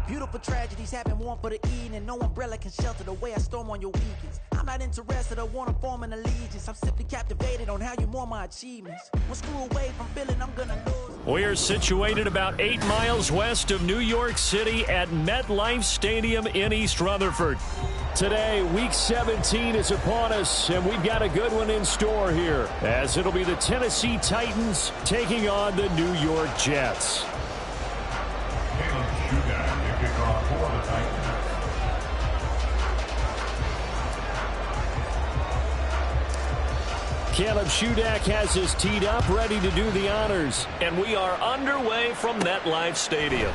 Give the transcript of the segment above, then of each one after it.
Beautiful tragedies happen, one for the evening. No umbrella can shelter the way I storm on your weekends. I'm not interested, I want to form an allegiance. I'm simply captivated on how you mourn my achievements. One screw away from feeling I'm gonna lose. We're situated about 8 miles west of New York City at MetLife Stadium in East Rutherford. Today, Week 17 is upon us, and we've got a good one in store here, as it'll be the Tennessee Titans taking on the New York Jets. Caleb Shudak has us teed up, ready to do the honors. And we are underway from MetLife Stadium.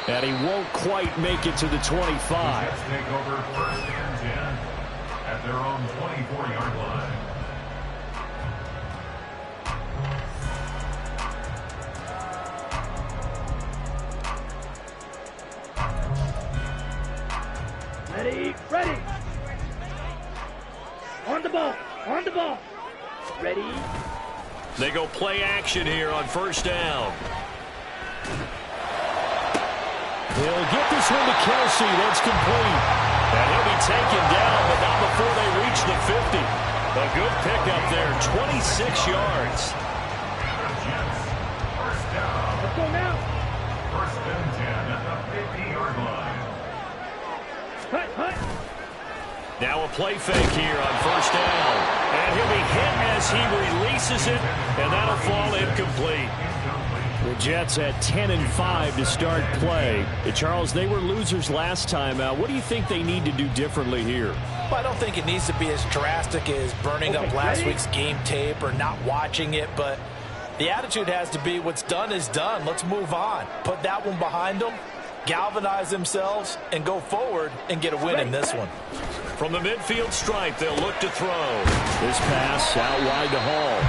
And he won't quite make it to the 25. Jets take over first and 10 at their own 24-yard line. Ready. On the ball. Ready. They go play action here on first down. They'll get this one to Kelsey. That's complete. And he'll be taken down, but not before they reach the 50. A good pickup there, 26 yards. First down. Let's go now. First and 10 at the 50-yard line. Hut. Now a play fake here on first down. And he'll be hit as he releases it, and that'll fall incomplete. The Jets at 10-5 to start play. Charles, they were losers last time. What do you think they need to do differently here? Well, I don't think it needs to be as drastic as burning up last week's game tape or not watching it, but the attitude has to be what's done is done. Let's move on. Put that one behind them, galvanize themselves, and go forward and get a win in this one. From the midfield stripe, they'll look to throw. This pass out wide to Hall.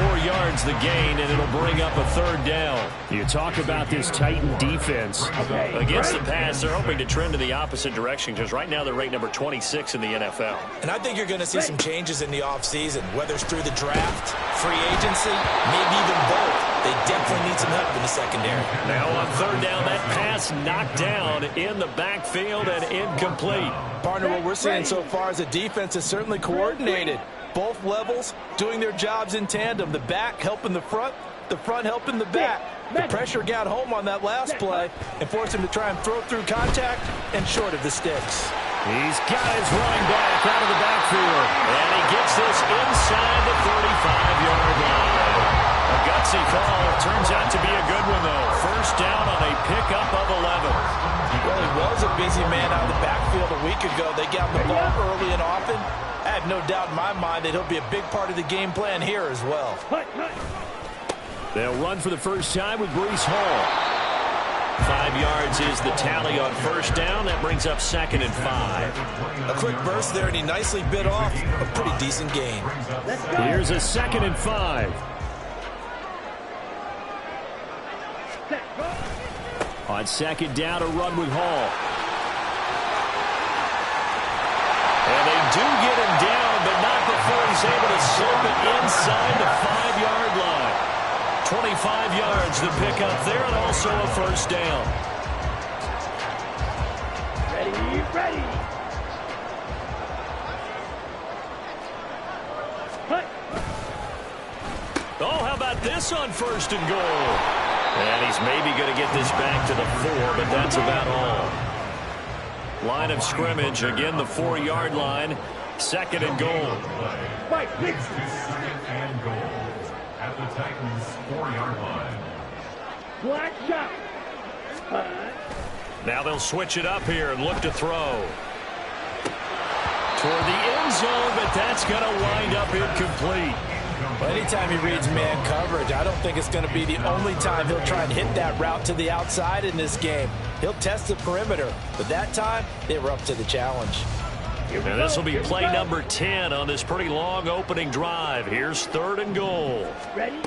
4 yards the gain, and it'll bring up a third down. You talk about this Titan defense. Against the pass, they're hoping to trend in the opposite direction because right now they're ranked number 26 in the NFL. And I think you're going to see some changes in the offseason, whether it's through the draft, free agency, maybe even both. They definitely need some help in the secondary. Now on third down, that pass knocked down in the backfield and incomplete. Partner, what we're seeing so far is a defense is certainly coordinated. Both levels doing their jobs in tandem. The back helping the front helping the back. The pressure got home on that last play and forced him to try and throw through contact and short of the sticks. He's got his running back out of the backfield. And he gets this inside the 35-yard line. A gutsy call. Turns out to be a good one, though. First down on a pickup of 11. Well, he was a busy man out of the backfield a week ago. They got the ball early and often. I have no doubt in my mind that he'll be a big part of the game plan here as well. They'll run for the first time with Breece Hall. 5 yards is the tally on first down. That brings up 2nd and 5. A quick burst there, and he nicely bit off a pretty decent gain. Here's a 2nd and 5. On second down, a run with Hall. And they do get him down, but not before he's able to slip it inside the 5-yard line. 25 yards the pickup there, and also a first down. Ready. Oh, how about this on first and goal? And he's maybe going to get this back to the 4, but that's about all. Line of scrimmage, again the 4-yard line. 2nd and goal. Second and goal at the Titans' 4-yard line. Black shot. Now they'll switch it up here and look to throw. Toward the end zone, but that's going to wind up incomplete. Well, anytime he reads man coverage, I don't think it's going to be the only time he'll try and hit that route to the outside in this game. He'll test the perimeter, but that time they were up to the challenge. And this will be play number 10 on this pretty long opening drive. Here's 3rd and goal. Ready.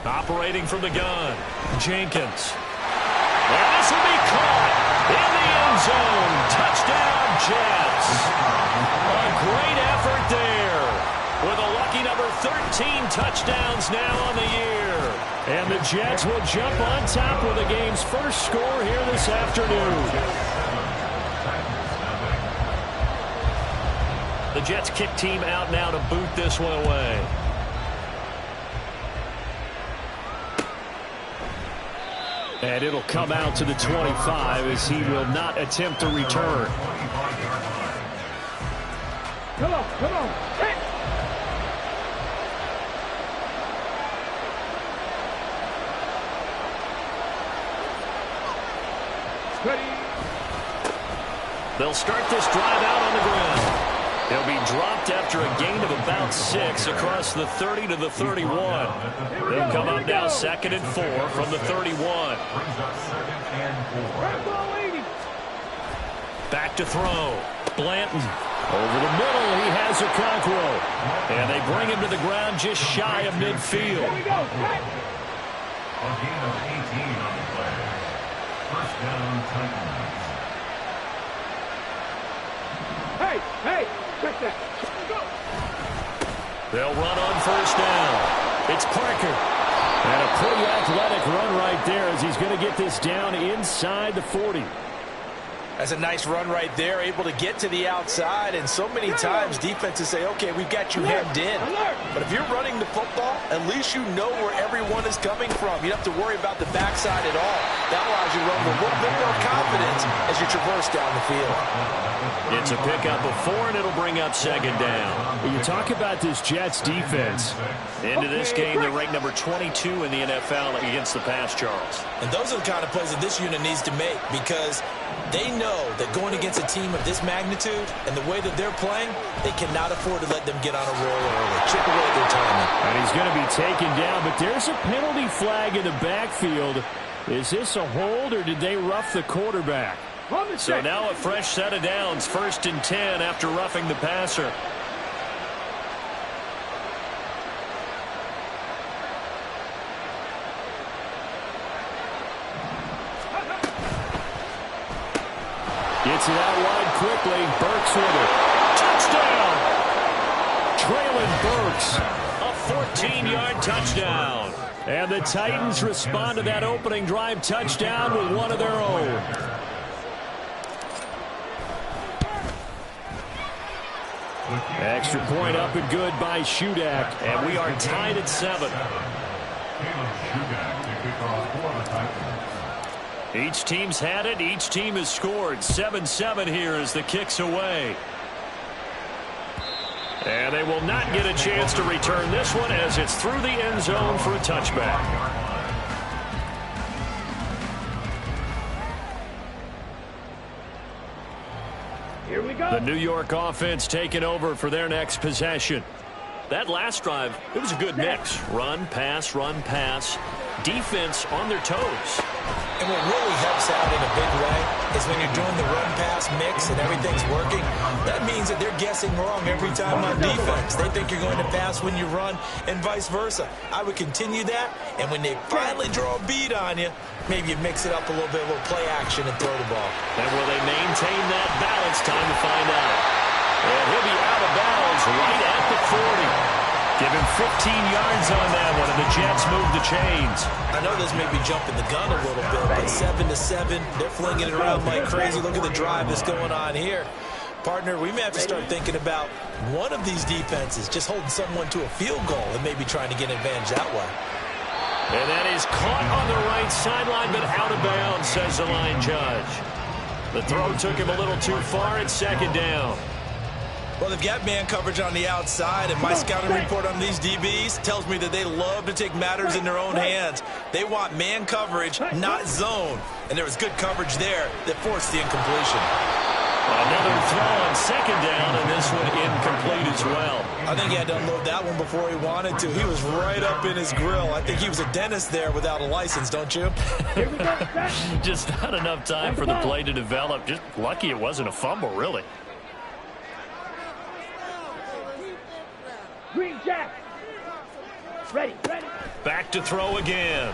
Operating from the gun, Jenkins. And this will be caught in the end zone. Touchdown, Jets. A great effort there with a lucky number 13 touchdowns now on the year. And the Jets will jump on top with the game's first score here this afternoon. The Jets kick team out now to boot this one away. And it'll come out to the 25 as he will not attempt to return. Come on, come on. Hey. Ready. They'll start this drive out on the ground. He'll be dropped after a gain of about 6 across the 30 to the 31. They'll come up now 2nd and 4 from the 31. Back to throw. Blanton. Over the middle, he has Okonkwo. And they bring him to the ground just shy of midfield. A gain of 18 on the play. First down, Titans. Hey, hey, check that. Go. They'll run on first down. It's Parker. And a pretty athletic run right there as he's going to get this down inside the 40. That's a nice run right there, able to get to the outside. And so many times defenses say, okay, we've got you hemmed in. But if you're running the football, at least you know where everyone is coming from. You don't have to worry about the backside at all. That allows you to run with a little bit more confidence as you traverse down the field. It's a pickup of 4, and it'll bring up 2nd down. You talk about this Jets defense. Into this game, they're ranked number 22 in the NFL against the pass, Charles. And those are the kind of plays that this unit needs to make because they know that going against a team of this magnitude and the way that they're playing, they cannot afford to let them get on a roll early. Chip away at their timing. And he's going to be taken down, but there's a penalty flag in the backfield. Is this a hold, or did they rough the quarterback? So now a fresh set of downs, 1st and 10 after roughing the passer. Gets it out wide quickly. Burks with it. Touchdown! Traylon Burks. A 14-yard touchdown. And the Titans respond to that opening drive touchdown with one of their own. Extra point up and good by Shudak. And we are tied at 7. Each team's had it. Each team has scored. 7-7 here as the kick's away. And they will not get a chance to return this one as it's through the end zone for a touchback. Here we go. The New York offense taking over for their next possession. That last drive, it was a good mix. Run, pass, defense on their toes. And what really helps out in a big way is when you're doing the run-pass mix and everything's working, that means that they're guessing wrong every time on defense. They think you're going to pass when you run and vice versa. I would continue that, and when they finally draw a beat on you, maybe you mix it up a little bit, a little play action and throw the ball. And will they maintain that balance? Time to find out. And he'll be out of bounds right at the 40. Give him 15 yards on that one, and the Jets move the chains. I know this may be jumping the gun a little bit, but 7-7, they're flinging it around like crazy. Look at the drive that's going on here. Partner, we may have to start thinking about one of these defenses just holding someone to a field goal and maybe trying to get an advantage that way. And that is caught on the right sideline, but out of bounds, says the line judge. The throw took him a little too far. It's 2nd down. Well, they've got man coverage on the outside, and my scouting report on these DBs tells me that they love to take matters in their own hands. They want man coverage, not zone. And there was good coverage there that forced the incompletion. Another throw on 2nd down, and this one incomplete as well. I think he had to unload that one before he wanted to. He was right up in his grill. I think he was a dentist there without a license, don't you? Just not enough time for the play to develop. Just lucky it wasn't a fumble, really. Green Jack. Ready. Back to throw again.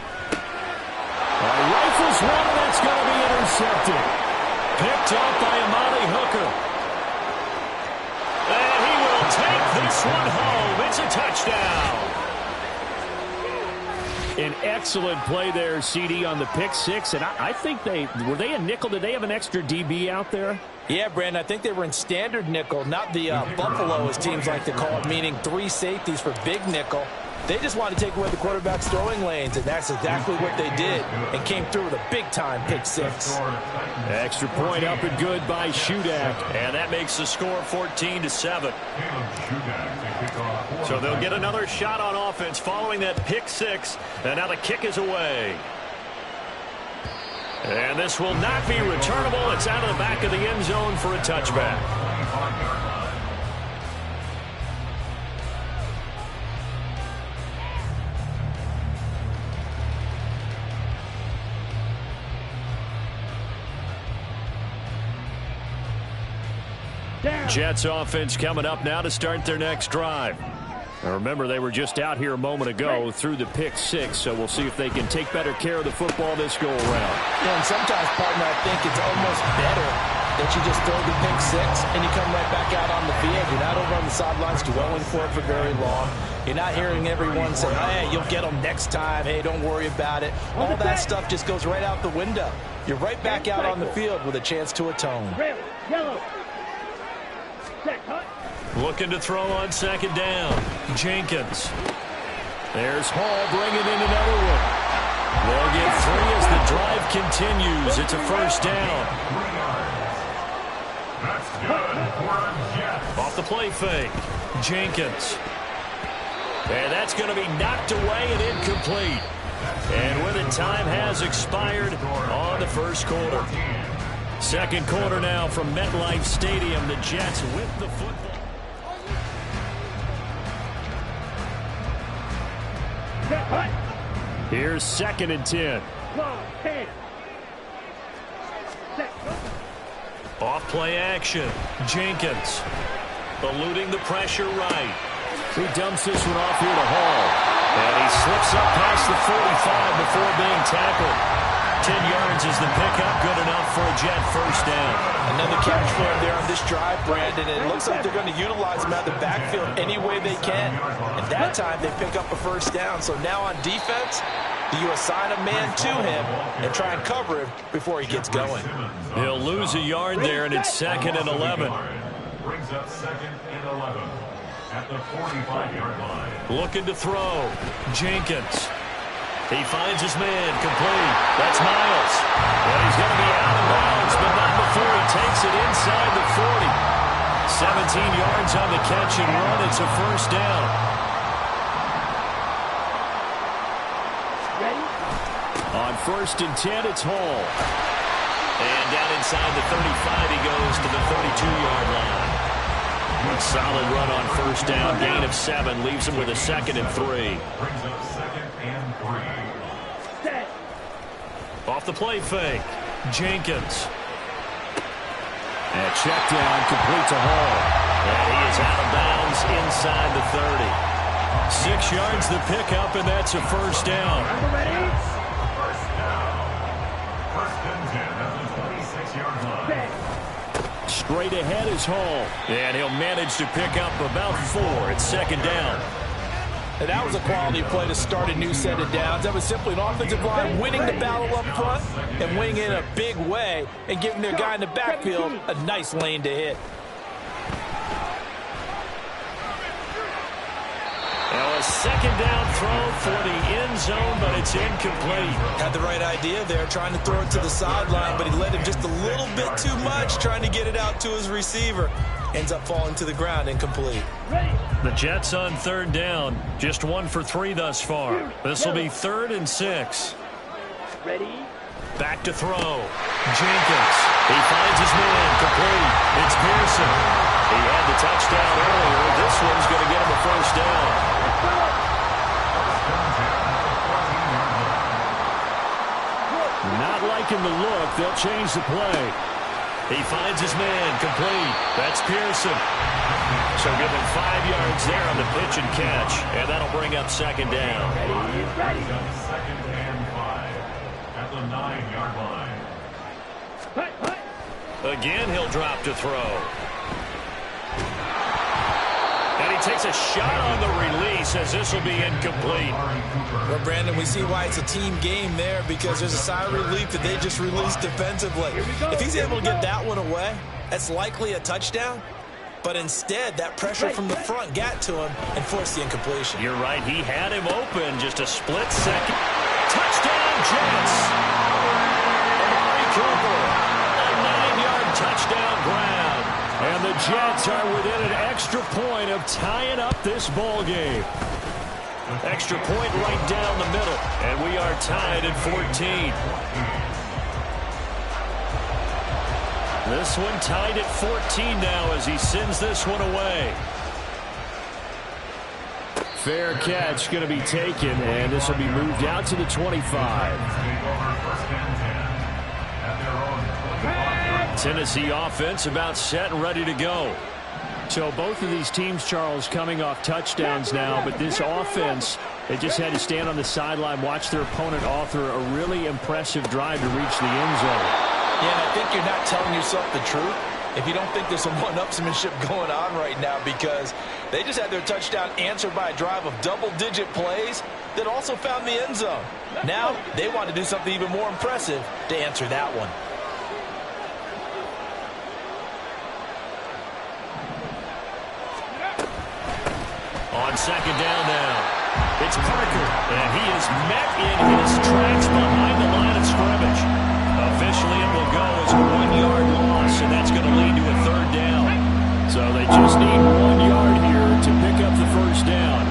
Rifles one that's going to be intercepted. Picked up by Amari Hooker. And he will take this one home. It's a touchdown. An excellent play there, CD, on the pick six. And I think were they a nickel? Did they have an extra DB out there? Yeah, Brandon, I think they were in standard nickel, not the Buffalo, as teams like to call it, meaning 3 safeties for big nickel. They just wanted to take away the quarterback's throwing lanes, and that's exactly what they did, and came through with a big-time pick six. Extra point up and good by Shudak, and that makes the score 14-7. So they'll get another shot on offense following that pick six, and now the kick is away. And this will not be returnable. It's out of the back of the end zone for a touchback. Jets offense coming up now to start their next drive. Now remember, they were just out here a moment ago through the pick six, so we'll see if they can take better care of the football this go around. Yeah, and sometimes, partner, I think it's almost better that you just throw the pick six and you come right back out on the field. You're not over on the sidelines dwelling for it for very long. You're not hearing everyone say, hey, you'll get them next time. Hey, don't worry about it. All that stuff just goes right out the window. You're right back out on the field with a chance to atone. Yellow. Looking to throw on second down. Jenkins. There's Hall bringing in another one. They'll get 3 as the drive continues. It's a first down. Off the play fake. Jenkins. And that's going to be knocked away and incomplete. And with it, time has expired on the first quarter. Second quarter now from MetLife Stadium. The Jets with the football. Here's 2nd and 10. Off play action. Jenkins eluding the pressure right. He dumps this one off here to Hall. And he slips up past the 45 before being tackled. 10 yards is the pickup, good enough for a Jet first down. Another catch for him there on this drive, Brandon. And it looks like they're going to utilize him out of the backfield any way they can. And that time they pick up a first down. So now on defense, do you assign a man to him and try and cover him before he gets going? He'll lose a yard there, and it's 2nd and 11. Brings up 2nd and 11 at the 45-yard line. Looking to throw. Jenkins. He finds his man complete. That's Miles. And he's going to be out of bounds, but not before he takes it inside the 40. 17 yards on the catch and run. It's a first down. On 1st and 10, it's Hall. And down inside the 35, he goes to the 32-yard line. A solid run on first down. Gain of 7 leaves him with a 2nd and 3. Brings up 2nd and 3. Off the play fake. Jenkins. And check down, complete to Hall. And he is out of bounds inside the 30. 6 yards the pickup, and that's a first down. First down. 1st and 10 at the 26-yard line. Straight ahead is Hall. And he'll manage to pick up about 4. It's 2nd down. And that was a quality play to start a new set of downs. That was simply an offensive line winning the battle up front and winning in a big way and giving their guy in the backfield a nice lane to hit. Now a 2nd down throw for the end zone, but it's incomplete. Had the right idea there, trying to throw it to the sideline, but he let him just a little bit too much, trying to get it out to his receiver. Ends up falling to the ground, incomplete. The Jets on 3rd down, just 1 for 3 thus far. This will be 3rd and 6. Ready? Back to throw. Jenkins. He finds his man complete. It's Pearson. He had the touchdown earlier. This one's going to get him a first down. Not liking the look. They'll change the play. He finds his man complete. That's Pearson. So give him 5 yards there on the pitch and catch. And that'll bring up 2nd down. Ready. 2nd and 5 at the 9-yard line. Again, he'll drop to throw. And he takes a shot on the release as this will be incomplete. Well, Brandon, we see why it's a team game there, because there's a sigh of relief that they just released defensively. If he's able to get that one away, that's likely a touchdown. But instead, that pressure from the front got to him and forced the incompletion. You're right. He had him open. Just a split second. Touchdown, Jets. Amari Cooper. A 9-yard touchdown grab. And the Jets are within an extra point of tying up this ball game. Extra point right down the middle. And we are tied at 14. This one tied at 14 now as he sends this one away. Fair catch going to be taken, and this will be moved out to the 25. Tennessee offense about set and ready to go. So both of these teams, Charles, coming off touchdowns now, but this offense, they just had to stand on the sideline, watch their opponent author a really impressive drive to reach the end zone. Yeah, and I think you're not telling yourself the truth if you don't think there's some one-upsmanship going on right now, because they just had their touchdown answered by a drive of double-digit plays that also found the end zone. Now they want to do something even more impressive to answer that one. On second down now, it's Parker, and he is met in his tracks behind the line of scrimmage. Officially, it will go as a 1-yard loss, and that's going to lead to a third down. So they just need 1 yard here to pick up the first down.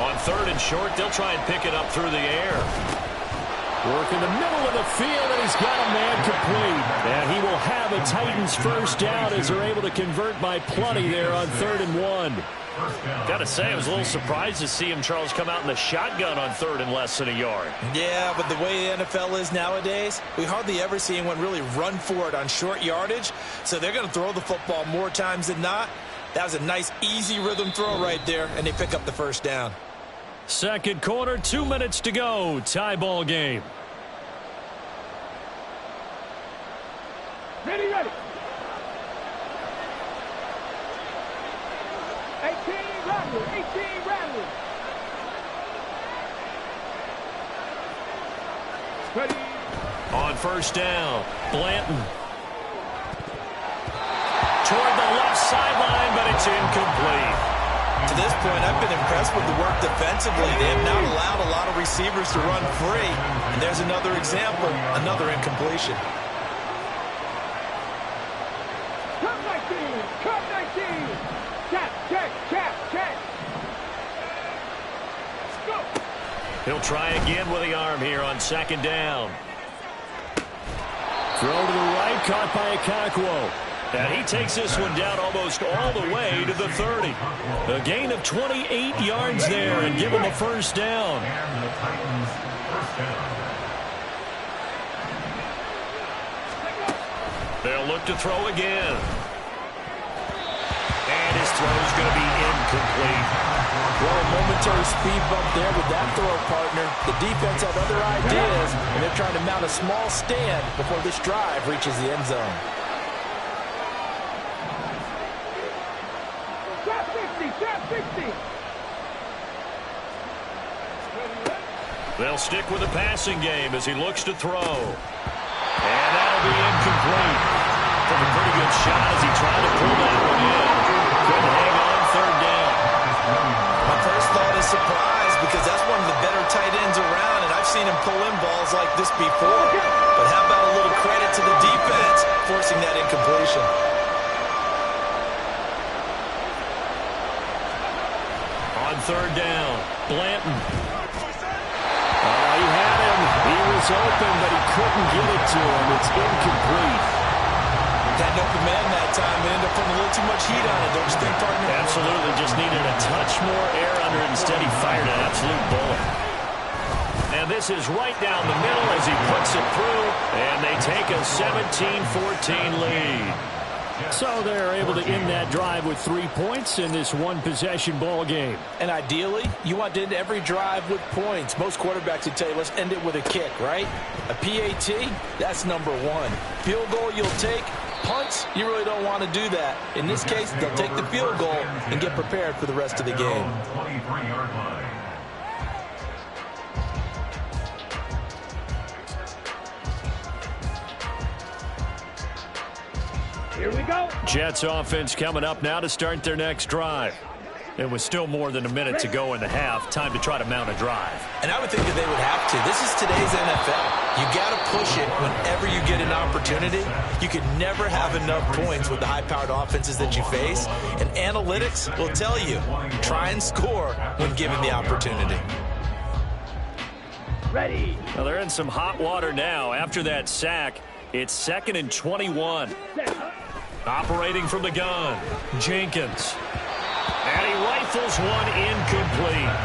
On third and short, they'll try and pick it up through the air. Work in the middle of the field, and he's got a man complete. And he will have a Titans first down as they're able to convert by plenty there on 3rd and 1. Got to say, I was a little surprised to see him, Charles, come out in the shotgun on 3rd and less than a yard. Yeah, but the way the NFL is nowadays, we hardly ever see anyone really run for it on short yardage. So they're going to throw the football more times than not. That was a nice, easy rhythm throw right there, and they pick up the first down. Second quarter, 2 minutes to go. Tie ball game. Ready. 18 Rattler. Ready. On first down, Blanton. Toward the left sideline, but it's incomplete. To this point, I've been impressed with the work defensively. They have not allowed a lot of receivers to run free. And there's another example, another incompletion. Cut 19. Check. Go. He'll try again with the arm here on second down. Throw to the right, caught by Akakwo. And he takes this one down almost all the way to the 30. A gain of 28 yards there and give him the first down. They'll look to throw again. And his throw is going to be incomplete. Well, a momentary speed bump there with that throw, partner. The defense had other ideas, and they're trying to mount a small stand before this drive reaches the end zone. Top 60. They'll stick with the passing game as he looks to throw. And that'll be incomplete. Took a pretty good shot as he tried to pull that one in. Couldn't hang on third down. My first thought is surprise, because that's one of the better tight ends around, and I've seen him pull in balls like this before. But how about a little credit to the defense forcing that incompletion? On third down, Blanton. He had him. He was open, but he couldn't get it to him. It's incomplete. Had an open man that time, but ended up putting a little too much heat on it, don't you think, partner? Absolutely. Just needed a touch more air under it. Instead, he fired an absolute bullet. And this is right down the middle as he puts it through, and they take a 17-14 lead. So they're able to end that drive with 3 points in this one-possession ball game. And ideally, you want to end every drive with points. Most quarterbacks would tell you, let's end it with a kick, right? A PAT, that's number one. Field goal you'll take. Punts, you really don't want to do that. In this case, they'll take the field goal and get prepared for the rest of the game. 23-yard line. Here we go. Jets offense coming up now to start their next drive. It was still more than a minute to go in the half. Time to try to mount a drive. And I would think that they would have to. This is today's NFL. You got to push it whenever you get an opportunity. You can never have enough points with the high-powered offenses that you face. And analytics will tell you, try and score when given the opportunity. Ready. Well, they're in some hot water now. After that sack, it's 2nd and 21. Operating from the gun, Jenkins. And he rifles one incomplete.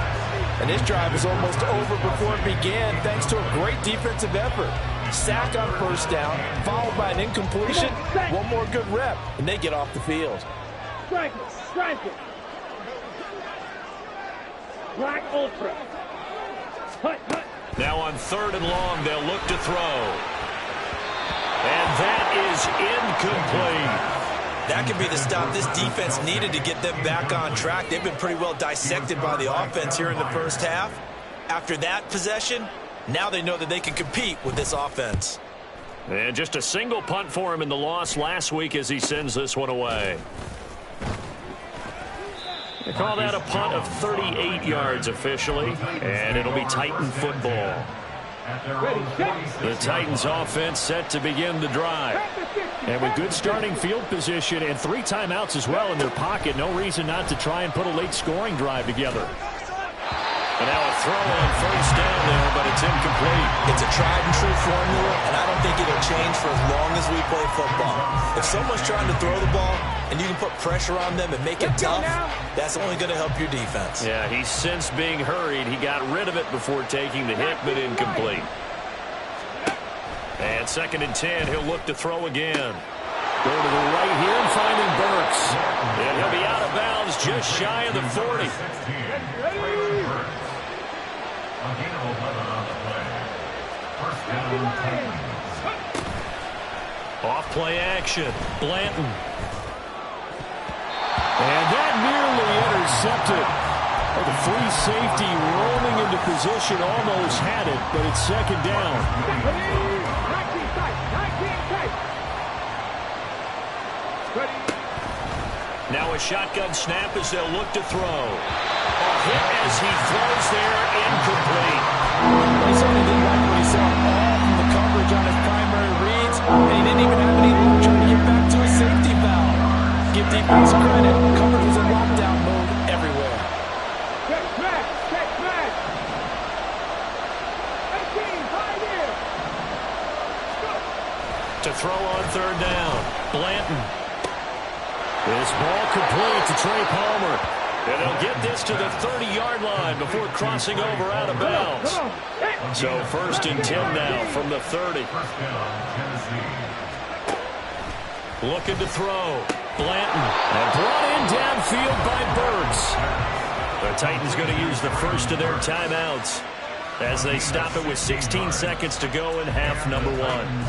And this drive is almost over before it began thanks to a great defensive effort. Sack on first down, followed by an incompletion. One more good rep, and they get off the field. Strike it. Strike it. Black Ultra. Hut, hut. Now on 3rd and long, they'll look to throw. And that is incomplete. That could be the stop this defense needed to get them back on track. They've been pretty well dissected by the offense here in the first half. After that possession, now they know that they can compete with this offense. And just a single punt for him in the loss last week as he sends this one away. They call that a punt of 38 yards officially, and it'll be Titan football. The Titans offense set to begin the drive. And with good starting field position and 3 timeouts as well in their pocket, no reason not to try and put a late scoring drive together. And now a throw on first down there, but it's incomplete. It's a tried and true formula, and I don't think it'll change for as long as we play football. If someone's trying to throw the ball and you can put pressure on them and make it tough, that's only going to help your defense. Yeah, he's since being hurried. He got rid of it before taking the hit, but incomplete. And 2nd and 10, he'll look to throw again. Go to the right here and finding Burks. And he'll be out of bounds just shy of the 40. Off play action. Blanton. And that nearly intercepted. The free safety rolling into position, almost had it, but it's 2nd down. Now a shotgun snap as they'll look to throw. A hit as he throws there, incomplete. He certainly didn't like what he saw all from the coverage on his primary reads, and he didn't even have any luck trying to get back to his safety valve. Give defense credit. Coverage was in lockdown mode everywhere. Check back. Check back. 18, high there. To throw on 3rd down. Blanton. This ball complete to Trey Palmer. And they'll get this to the 30-yard line before crossing over out of bounds. So 1st and 10 now from the 30. Looking to throw. Blanton. And brought in downfield by Burks. The Titans going to use the first of their timeouts as they stop it with 16 seconds to go in half number 1.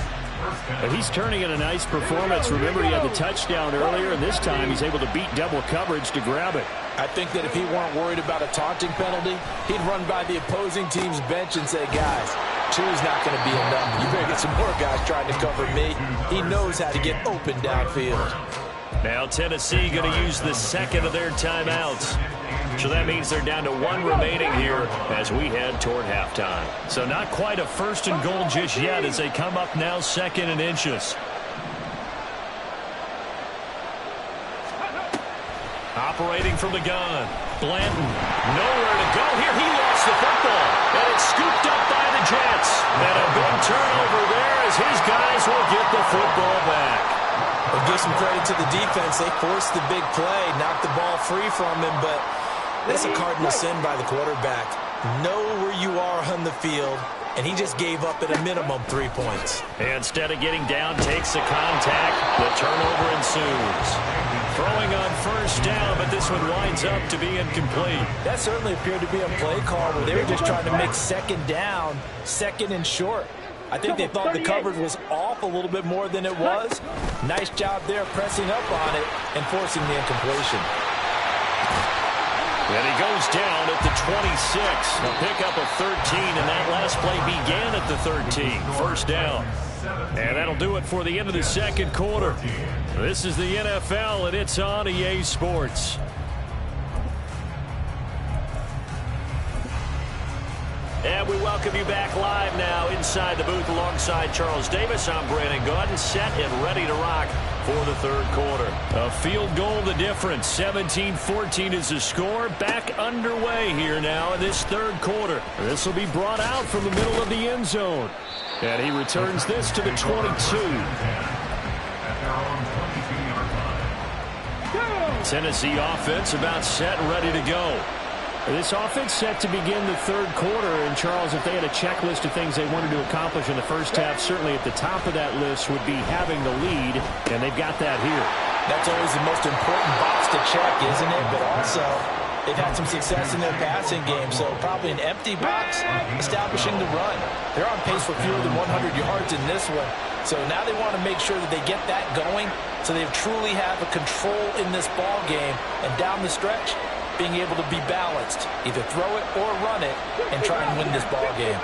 But he's turning in a nice performance. Remember, he had the touchdown earlier, and this time he's able to beat double coverage to grab it. I think that if he weren't worried about a taunting penalty, he'd run by the opposing team's bench and say, guys, two's not going to be enough. You better get some more guys trying to cover me. He knows how to get open downfield. Now Tennessee going to use the 2nd of their timeouts. So that means they're down to 1 remaining here as we head toward halftime. So not quite a 1st and goal just yet as they come up now 2nd and inches. Operating from the gun. Blanton. Nowhere to go here. He lost the football. And it's scooped up by the Jets. And a big turnover there as his guys will get the football back. Well, give some credit to the defense. They forced the big play, knocked the ball free from him, but that's a cardinal sin by the quarterback. Know where you are on the field and he just gave up at a minimum 3 points. Instead of getting down, takes the contact. The turnover ensues. Throwing on first down, but this one winds up to be incomplete. That certainly appeared to be a play call where they were just trying to make second down, second and short. I think they thought the coverage was off a little bit more than it was. Nice job there pressing up on it and forcing the incompletion. And he goes down at the 26. A pickup of 13, and that last play began at the 13. First down. And that'll do it for the end of the second quarter. This is the NFL, and it's on EA Sports. And we welcome you back live now inside the booth alongside Charles Davis. I'm Brandon Gaudin, set and ready to rock for the third quarter. A field goal the difference. 17-14 is the score. Back underway here now in this third quarter. This will be brought out from the middle of the end zone. And he returns this to the 22. Tennessee offense about set and ready to go. This offense set to begin the third quarter. And, Charles, if they had a checklist of things they wanted to accomplish in the first half, certainly at the top of that list would be having the lead, and they've got that here. That's always the most important box to check, isn't it? But also, they've had some success in their passing game, so probably an empty box establishing the run. They're on pace for fewer than 100 yards in this one. So now they want to make sure that they get that going so they truly have a control in this ball game, and down the stretch, being able to be balanced, either throw it or run it, and try and win this ball game.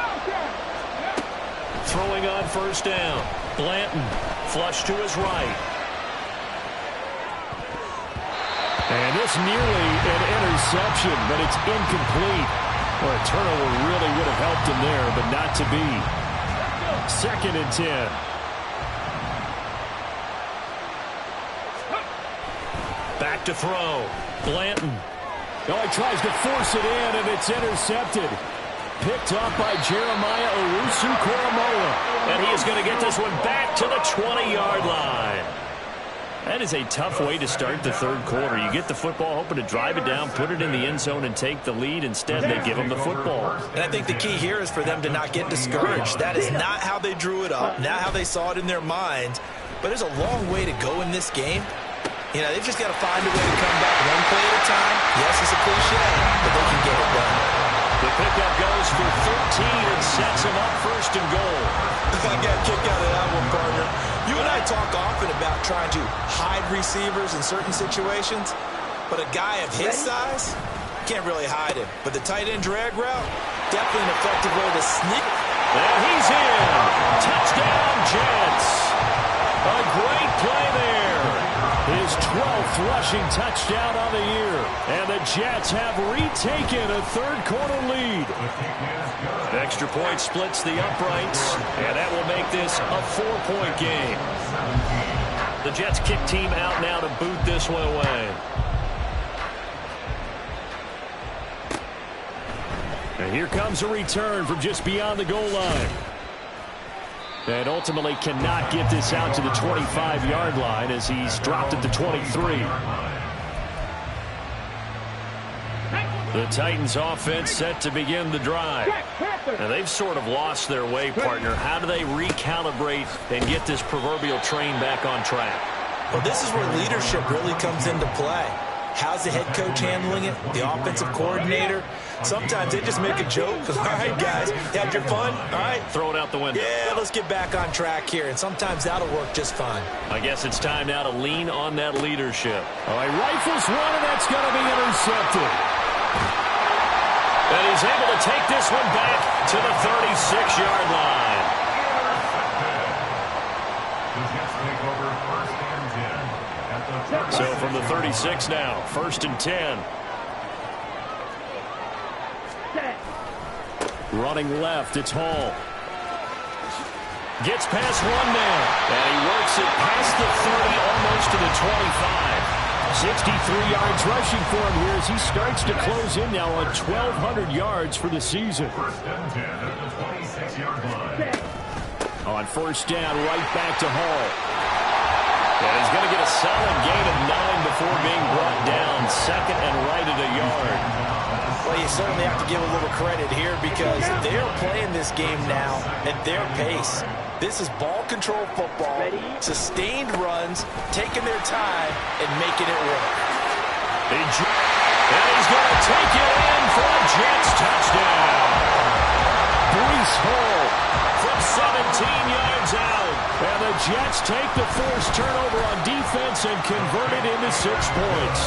Throwing on first down. Blanton, flush to his right. And this nearly an interception, but it's incomplete. Well, a turnover really would have helped him there, but not to be. 2nd and 10. Back to throw. Blanton. Oh, he tries to force it in, and it's intercepted. Picked up by Jeremiah Owusu-Koramoah. And he is going to get this one back to the 20-yard line. That is a tough way to start the third quarter. You get the football, hoping to drive it down, put it in the end zone, and take the lead. Instead, they give them the football. And I think the key here is for them to not get discouraged. That is not how they drew it up, not how they saw it in their minds. But there's a long way to go in this game. You know, they've just got to find a way to come back one play at a time. Yes, it's a cliche, but they can get it done. The pickup goes for 13 and sets him up first and goal. I got a kick out of that one, partner. You and I talk often about trying to hide receivers in certain situations, but a guy of his size can't really hide him. But the tight end drag route, definitely an effective way to sneak. And he's in. Touchdown, Jets. A great play there. His 12th rushing touchdown on the year. And the Jets have retaken a third quarter lead. Extra point splits the uprights, and that will make this a 4-point game. The Jets kick team out now to boot this one away. And here comes a return from just beyond the goal line. And ultimately cannot get this out to the 25-yard line as he's dropped at the 23. The Titans offense set to begin the drive. And they've sort of lost their way, partner. How do they recalibrate and get this proverbial train back on track? Well, this is where leadership really comes into play. How's the head coach handling it? The offensive coordinator? Sometimes they just make a joke. All right, guys, you had your fun? All right. Throw it out the window. Yeah, let's get back on track here. And sometimes that'll work just fine. I guess it's time now to lean on that leadership. All right, rifles one, and that's going to be intercepted. And he's able to take this one back to the 36-yard line. So from the 36 now, 1st and 10. Running left, it's Hall. Gets past one man, and he works it past the 30, almost to the 25. 63 yards rushing for him here as he starts to close in now on 1,200 yards for the season. On first down, right back to Hall. And he's going to get a solid gain of 9 before being brought down. 2nd and right at a yard. Well, you certainly have to give a little credit here because they're playing this game now at their pace. This is ball control football, sustained runs, taking their time, and making it work. And he's going to take it in for a Jets touchdown. Breece Hall from 17 yards out. And the Jets take the forced turnover on defense and convert it into 6 points.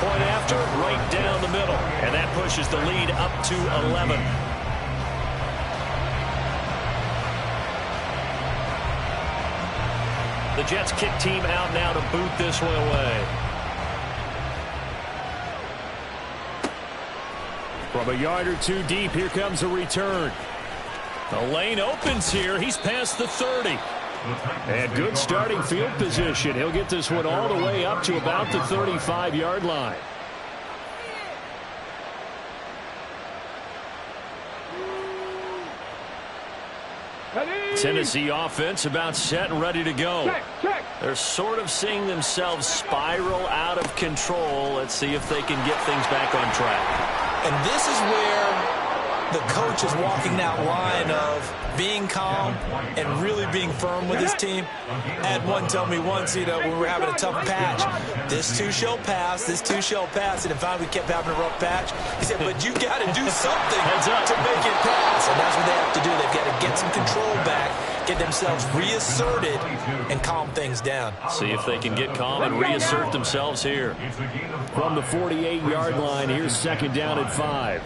Point after, right down the middle. And that pushes the lead up to 11. The Jets kick team out now to boot this one away. From a yard or two deep, here comes a return. The lane opens here. He's past the 30. And good starting field position. He'll get this one all the way up to about the 35-yard line. Tennessee offense about set and ready to go. They're sort of seeing themselves spiral out of control. Let's see if they can get things back on track. And this is where the coach is walking that line of being calm and really being firm with his team. I had one tell me once, when we were having a tough patch, this too shall pass, this too shall pass. And if we kept having a rough patch, he said, but you got to do something to make it pass. And that's what they have to do. They've got to get some control back, get themselves reasserted, and calm things down. See if they can get calm and reassert themselves here. From the 48-yard line, here's second down at 5.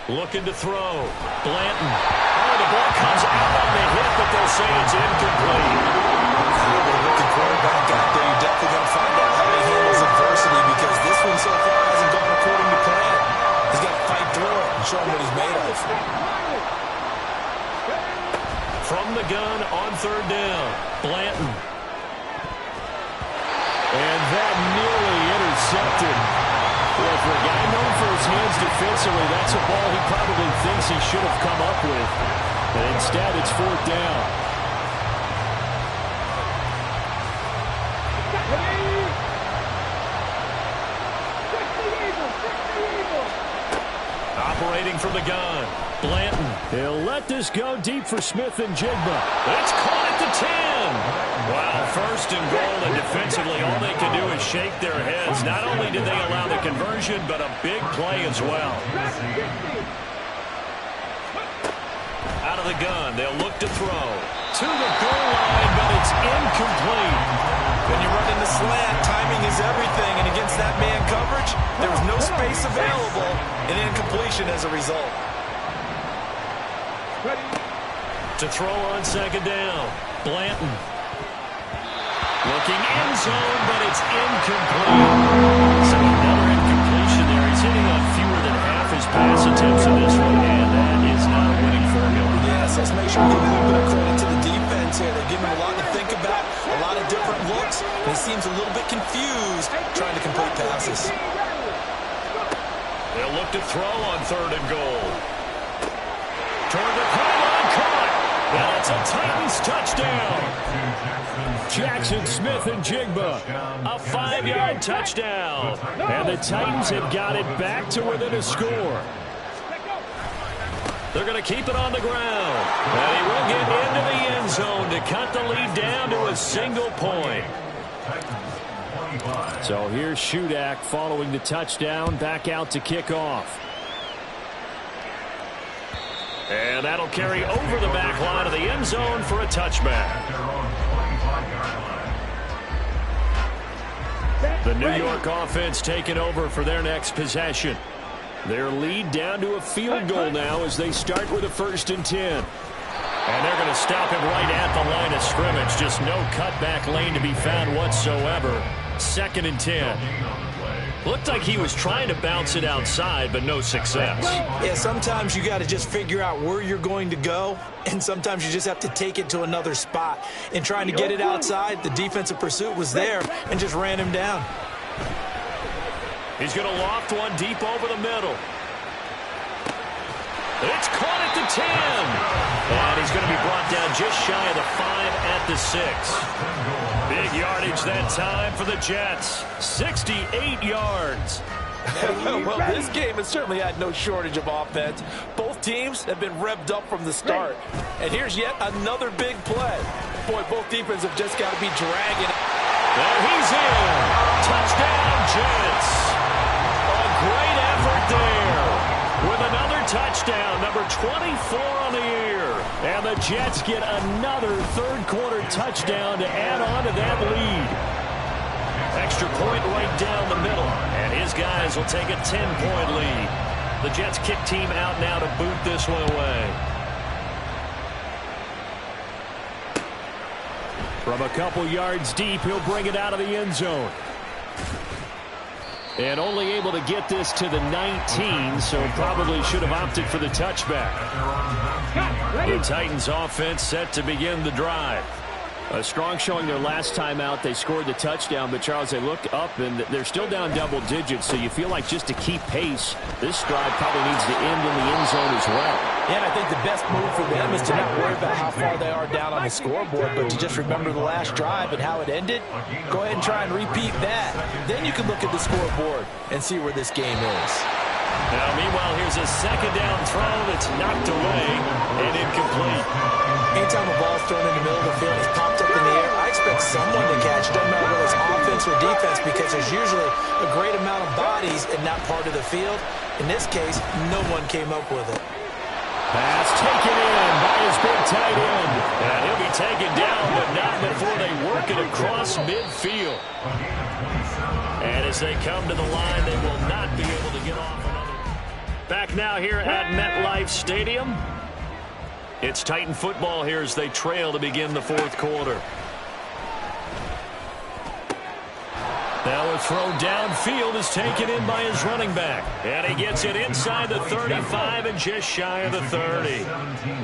Looking to throw. Blanton. Oh, the ball comes out on the hit, but they'll say it's incomplete. With the quarterback out there, you're definitely going to find out how he handles adversity because this one so far hasn't gone according to plan. He's got to fight through it and show him what he's made of. From the gun on third down. Blanton. And that nearly intercepted. Well, for a guy known for his hands defensively, that's a ball he probably thinks he should have come up with. But instead, it's fourth down. Operating from the gun. Blanton. He'll let this go deep for Smith and Jigba. That's caught at the 10. Wow, first and goal, and defensively all they can do is shake their heads. Not only did they allow the conversion, but a big play as well. Out of the gun, they'll look to throw. To the goal line, but it's incomplete. When you run in the slant, timing is everything, and against that man coverage, there was no space available, and incompletion as a result. To throw on second down, Blanton. Looking end zone, but it's incomplete. So another incompletion there. He's hitting on fewer than half his pass attempts in this one, and that is not a winning formula. Yes, let's make sure we give a little bit of credit to the defense here. They're giving him a lot to think about, a lot of different looks, and he seems a little bit confused trying to complete passes. They'll look to throw on third and goal. Toward the pylon, caught. That's a Titans touchdown. Jackson, Smith, and Jigba. A 5-yard touchdown. And the Titans have got it back to within a score. They're going to keep it on the ground. And he will get into the end zone to cut the lead down to a single point. So here's Shudak following the touchdown, back out to kick off. And that'll carry over the back line of the end zone for a touchback. The New York offense taking over for their next possession. Their lead down to a field goal now as they start with a 1st and 10. And they're going to stop him right at the line of scrimmage. Just no cutback lane to be found whatsoever. 2nd and 10. Looked like he was trying to bounce it outside, but no success. Yeah, sometimes you got to just figure out where you're going to go, and sometimes you just have to take it to another spot. In trying to get it outside, the defensive pursuit was there and just ran him down. He's going to loft one deep over the middle. It's caught at the 10. And he's going to be brought down just shy of the 5 at the 6. Big yardage that time for the Jets. 68 yards. Well, this game has certainly had no shortage of offense. Both teams have been revved up from the start. And here's yet another big play. Boy, both defenses have just got to be dragging. There he's in. Touchdown, Jets. A great effort there. With another touchdown, number 24 on the year. And the Jets get another third-quarter touchdown to add on to that lead. Extra point right down the middle. And his guys will take a 10-point lead. The Jets kick team out now to boot this one away. From a couple yards deep, he'll bring it out of the end zone. And only able to get this to the 19, so probably should have opted for the touchback. The Titans offense set to begin the drive. A strong showing their last time out. They scored the touchdown, but, Charles, they look up, and they're still down double digits, so you feel like just to keep pace, this drive probably needs to end in the end zone as well. Yeah, and I think the best move for them is to not worry about how far they are down on the scoreboard, but to just remember the last drive and how it ended. Go ahead and try and repeat that. Then you can look at the scoreboard and see where this game is. Now, meanwhile, here's a second down throw that's knocked away and incomplete. Anytime a ball's thrown in the middle of the field, it's popped up in the air, I expect someone to catch. Doesn't matter whether it's offense or defense, because there's usually a great amount of bodies in that part of the field. In this case, no one came up with it. Pass taken in by his big tight end. And he'll be taken down, but not before they work it across midfield. And as they come to the line, they will not be able to get off another. Back now here at MetLife Stadium. It's Titan football here as they trail to begin the fourth quarter. Now a throw downfield is taken in by his running back. And he gets it inside the 35 and just shy of the 30.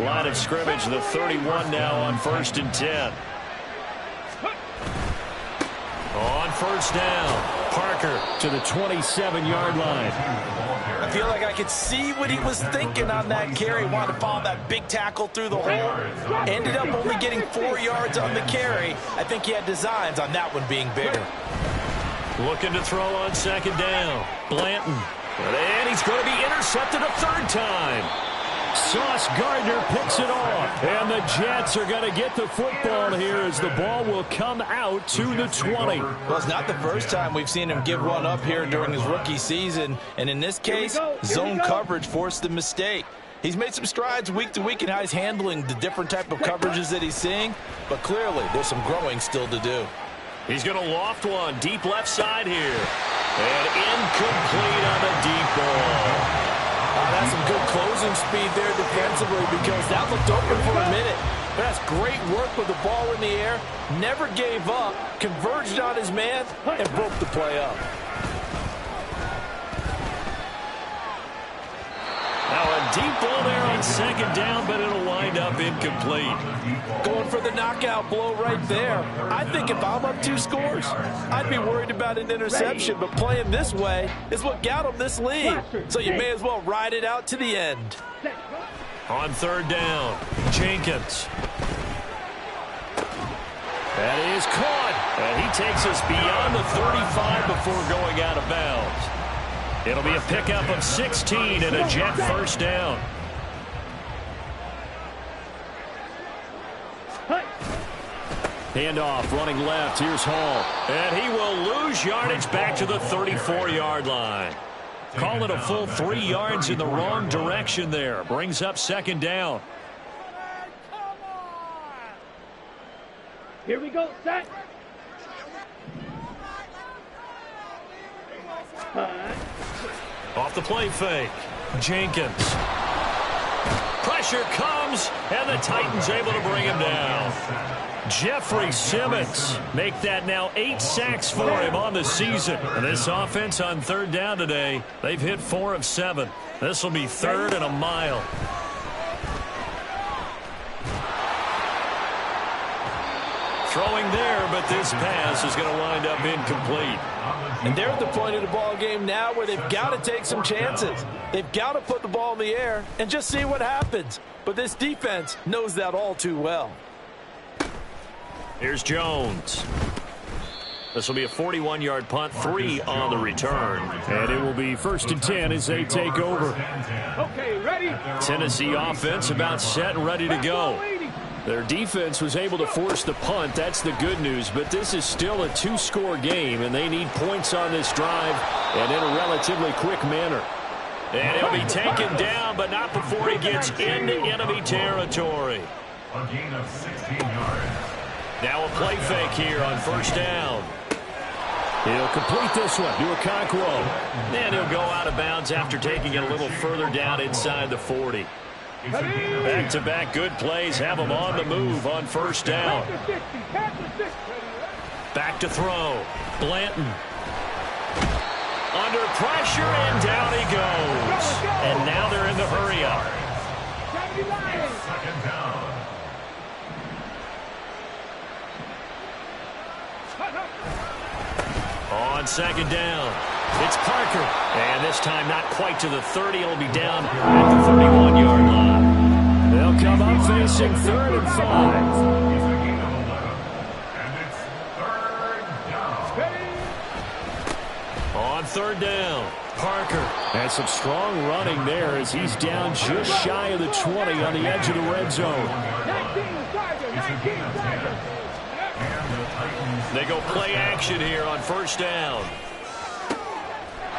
Line of scrimmage, the 31 now on 1st and 10. On first down, Parker to the 27-yard line. I feel like I could see what he was thinking on that carry. Wanted to follow that big tackle through the hole. Ended up only getting 4 yards on the carry. I think he had designs on that one being bigger. Looking to throw on second down. Blanton. And he's going to be intercepted a third time. Sauce Gardner picks it off. And the Jets are going to get the football here as the ball will come out to the 20. Well, it's not the first time we've seen him give one up here during his rookie season. And in this case, zone coverage forced the mistake. He's made some strides week to week in how he's handling the different type of coverages that he's seeing. But clearly, there's some growing still to do. He's going to loft one deep left side here. And incomplete on the deep ball. That's some good closing speed there defensively, because that looked open for a minute. That's great work with the ball in the air. Never gave up, converged on his man, and broke the play up. Now a deep ball there on second down, but it'll wind up incomplete. Going for the knockout blow right there. I think if I'm up 2 scores, I'd be worried about an interception, but playing this way is what got him this lead. So you may as well ride it out to the end. On third down, Jenkins. That is caught. And he takes us beyond the 35 before going out of bounds. It'll be a pickup of 16 and a Jet first down. Handoff, running left. Here's Hall. And he will lose yardage back to the 34-yard line. Call it a full 3 yards in the wrong direction there. Brings up second down. Here we go, set. Off the play fake. Jenkins. Pressure comes, and the Titans able to bring him down. Jeffrey Simmons make that now 8 sacks for him on the season. And this offense on third down today, they've hit 4 of 7. This will be third and a mile. Throwing there, but this pass is going to wind up incomplete. And they're at the point of the ball game now where they've got to take some chances. They've got to put the ball in the air and just see what happens. But this defense knows that all too well. Here's Jones. This will be a 41-yard punt, 3 on the return. And it will be 1st and 10 as they take over. Okay, ready? Tennessee offense about set and ready to go. Their defense was able to force the punt. That's the good news. But this is still a 2-score game, and they need points on this drive and in a relatively quick manner. And he'll be taken down, but not before he gets into enemy territory. A gain of 16 yards. Now a play fake here on 1st down. He'll complete this one to Okonkwo. And he'll go out of bounds after taking it a little further down inside the 40. Back-to-back good plays have him on the move on 1st down. Back to throw. Blanton. Under pressure, and down he goes. And now they're in the hurry-up. 2nd down. On 2nd down, it's Parker. And this time not quite to the 30. It'll be down at the 31-yard line. They'll come up facing 3rd and 5. It's a gain of 11. And it's 3rd down. On 3rd down, Parker. And some strong running there as he's down just shy of the 20 on the edge of the red zone. They go play action here on 1st down.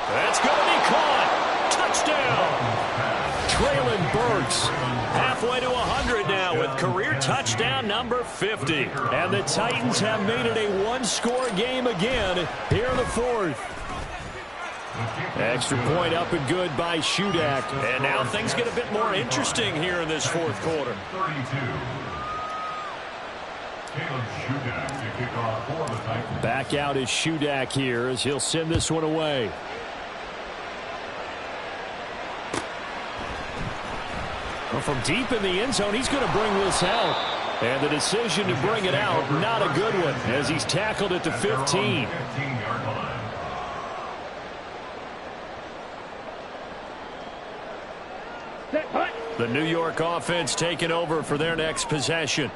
That's going to be caught. Touchdown. Traylon Burks. Halfway to 100 now with career touchdown number 50. And the Titans have made it a 1-score game again here in the 4th. Extra point up and good by Shudak. And now things get a bit more interesting here in this 4th quarter. 32. Caleb Shudak to kick off for the Titans. Back out is Shudak here as he'll send this one away. Well, from deep in the end zone, he's going to bring this out. And the decision to bring it out, not a good one, as he's tackled at the 15. 15-yard line. The New York offense taking over for their next possession.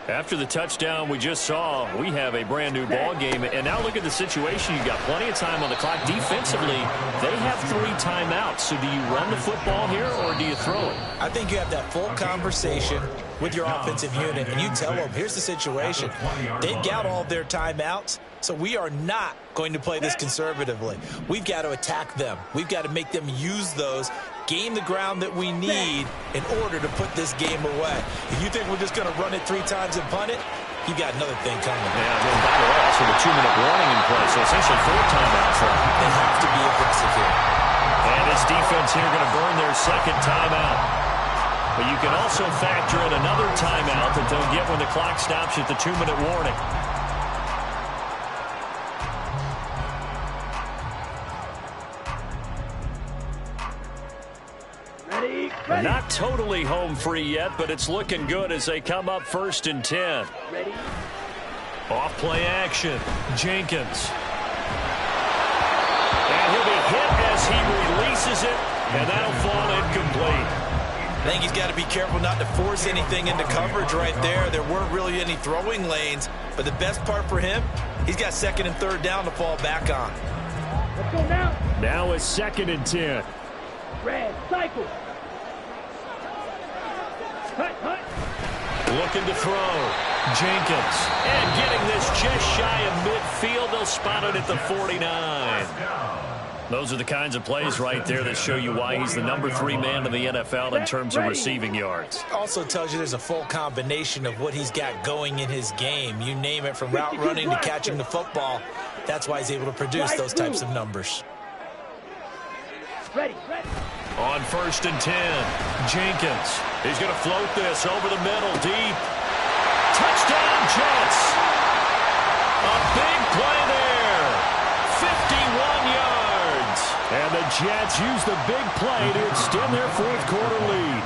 After the touchdown we just saw, we have a brand new ball game. And now look at the situation. You've got plenty of time on the clock. Defensively, they have 3 timeouts. So do you run the football here or do you throw it? I think you have that full conversation with your offensive unit, and you tell them, here's the situation. They've got all of their timeouts, so we are not going to play this conservatively. We've got to attack them. We've got to make them use those, gain the ground that we need in order to put this game away. If you think we're just going to run it 3 times and punt it, you got another thing coming. Yeah, I mean, by the way, also the 2-minute warning in play, so essentially 4 timeouts. They have to be aggressive here. And this defense here going to burn their 2nd timeout. But you can also factor in another timeout that they'll get when the clock stops at the 2-minute warning. Not totally home free yet, but it's looking good as they come up 1st and 10. Ready? Off play action. Jenkins. And he'll be hit as he releases it, and that'll fall incomplete. I think he's got to be careful not to force anything into coverage right there. There weren't really any throwing lanes, but the best part for him, he's got 2nd and 3rd down to fall back on. Let's go now. Now it's 2nd and 10. Red, cycle. Hut. Looking to throw. Jenkins. And getting this just shy of midfield. They'll spot it at the 49. Those are the kinds of plays right there that show you why he's the number 3 man in the NFL in terms of receiving yards. Also tells you there's a full combination of what he's got going in his game. You name it, from route running to catching the football. That's why he's able to produce those types of numbers. Ready. On 1st and 10, Jenkins. He's going to float this over the middle, deep. Touchdown, Jets. A big play there. 51 yards. And the Jets use the big play to extend their 4th quarter lead.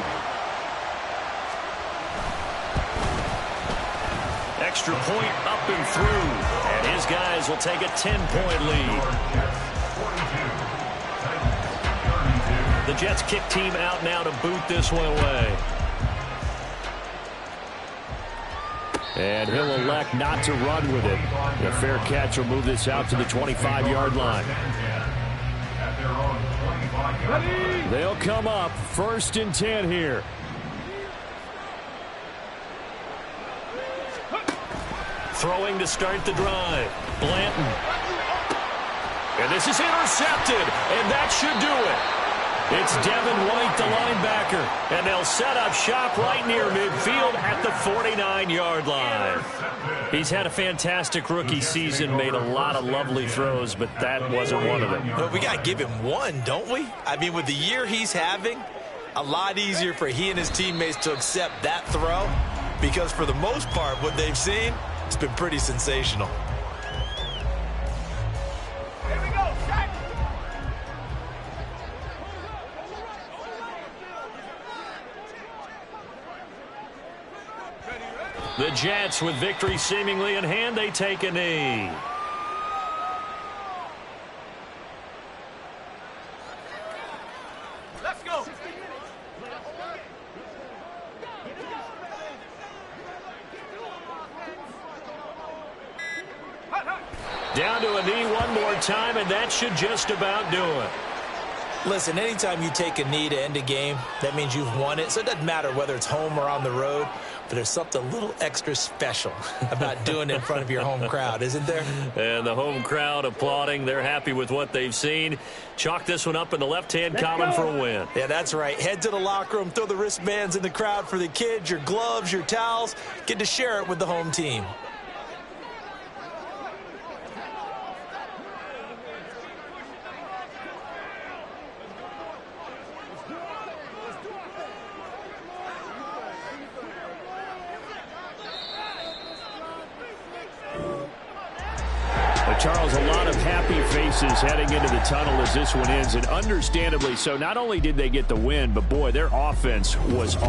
Extra point up and through. And his guys will take a 10-point lead. The Jets kick team out now to boot this one away. And he'll elect not to run with it. The fair catch will move this out to the 25-yard line. They'll come up 1st and 10 here. Throwing to start the drive. Blanton. And this is intercepted, and that should do it. It's Devin White, the linebacker, and they'll set up shop right near midfield at the 49-yard line. He's had a fantastic rookie season, made a lot of lovely throws, but that wasn't one of them. Well, we got to give him one, don't we? I mean, with the year he's having, a lot easier for he and his teammates to accept that throw, because for the most part, what they've seen, it's been pretty sensational. The Jets, with victory seemingly in hand, they take a knee. Let's go. Down to a knee one more time, and that should just about do it. Listen, anytime you take a knee to end a game, that means you've won it. So it doesn't matter whether it's home or on the road, but there's something a little extra special about doing it in front of your home crowd, isn't there? And the home crowd applauding. They're happy with what they've seen. Chalk this one up in the left-hand column for a win. Yeah, that's right. Head to the locker room, throw the wristbands in the crowd for the kids, your gloves, your towels. Get to share it with the home team. Charles, a lot of happy faces heading into the tunnel as this one ends, and understandably so. Not only did they get the win, but boy, their offense was on.